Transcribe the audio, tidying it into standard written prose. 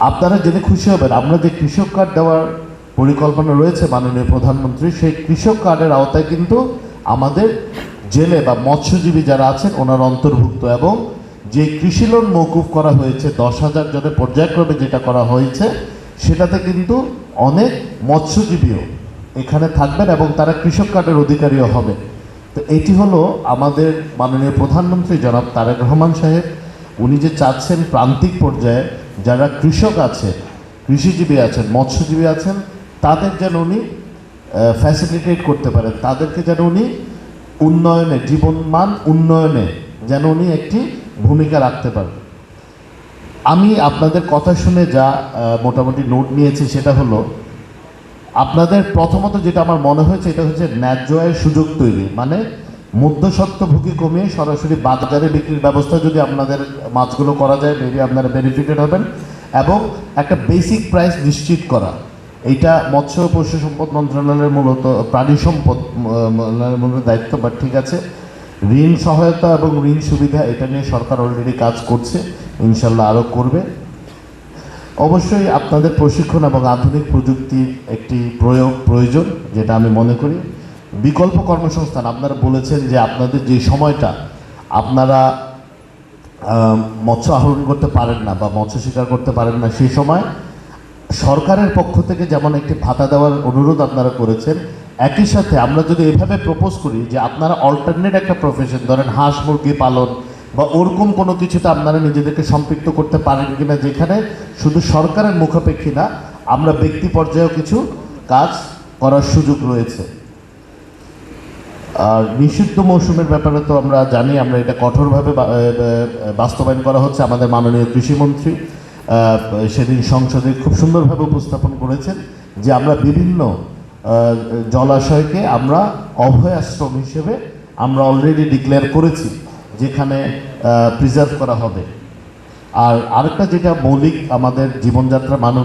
আপনারা জেনে খুশি হবেন, আমরা যে কৃষক কার্ড দেওয়ার পরিকল্পনা রয়েছে মাননীয় প্রধানমন্ত্রী, সেই কৃষক কার্ডের আওতায় কিন্তু আমাদের জেলে বা মৎস্যজীবী যারা আছেন ওনার অন্তর্ভুক্ত, এবং যে কৃষি লোন মওকুফ করা হয়েছে 10,000 জনের পর্যায়ক্রমে যেটা করা হয়েছে, সেটাতে কিন্তু অনেক মৎস্যজীবীও এখানে থাকবেন এবং তারা কৃষক কার্ডের অধিকারীও হবে। তো এটি হলো আমাদের মাননীয় প্রধানমন্ত্রী জনাব তারেক রহমান সাহেব, উনি যে চাচ্ছেন প্রান্তিক পর্যায়ে যারা কৃষক আছে, কৃষিজীবী আছেন, মৎস্যজীবী আছেন, তাদের যেন উনি ফ্যাসিলিটেট করতে পারেন, তাদেরকে যেন উনি উন্নয়নে, জীবনমান উন্নয়নে যেন উনি একটি ভূমিকা রাখতে পারেন। আমি আপনাদের কথা শুনে যা মোটামুটি নোট নিয়েছি সেটা হলো, আপনাদের প্রথমত যেটা আমার মনে হয়েছে এটা হচ্ছে ন্যায্য আয়ের সুযোগ তৈরি, মানে মধ্যস্বত্বভোগী কমিয়ে সরাসরি বাজারে বিক্রির ব্যবস্থা যদি আপনাদের মাছগুলো করা যায়, মেবি আপনারা বেনিফিটেড হবেন, এবং একটা বেসিক প্রাইস নিশ্চিত করা। এইটা মৎস্য ও পশু সম্পদ মন্ত্রণালয়ের মূলত প্রাণী সম্পদ মন্ত্রণালয়ের মূলত দায়িত্ব, বাট ঠিক আছে। ঋণ সহায়তা এবং ঋণ সুবিধা এটা নিয়ে সরকার অলরেডি কাজ করছে, ইনশাল্লাহ আরও করবে। অবশ্যই আপনাদের প্রশিক্ষণ এবং আধুনিক প্রযুক্তির একটি প্রয়োজন, যেটা আমি মনে করি। বিকল্প কর্মসংস্থান, আপনারা বলেছেন যে আপনাদের যে সময়টা আপনারা মৎস্য আহরণ করতে পারেন না বা মৎস্য শিকার করতে পারেন না, সেই সময় সরকারের পক্ষ থেকে যেমন একটি ভাতা দেওয়ার অনুরোধ আপনারা করেছেন, একই সাথে আমরা যদি এভাবে প্রপোজ করি যে আপনারা অল্টারনেট একটা প্রফেশন, ধরেন হাঁস মুরগি পালন বা ওরকম কোনো কিছুতে আপনারা নিজেদেরকে সম্পৃক্ত করতে পারেন কিনা, যেখানে শুধু সরকারের মুখাপেক্ষী না, আমরা ব্যক্তি পর্যায়েও কিছু কাজ করার সুযোগ রয়েছে। আর নিষিদ্ধ মৌসুমের ব্যাপারে তো আমরা জানি, আমরা এটা কঠোরভাবে বাস্তবায়ন করা হচ্ছে। আমাদের মাননীয় কৃষিমন্ত্রী সেদিন সংসদে খুব সুন্দরভাবে উপস্থাপন করেছেন যে আমরা বিভিন্ন জলাশয়কে আমরা অভয় আশ্রম হিসেবে আমরা অলরেডি ডিক্লেয়ার করেছি, যেখানে প্রিজার্ভ করা হবে। আর আরেকটা যেটা মৌলিক আমাদের জীবনযাত্রা মান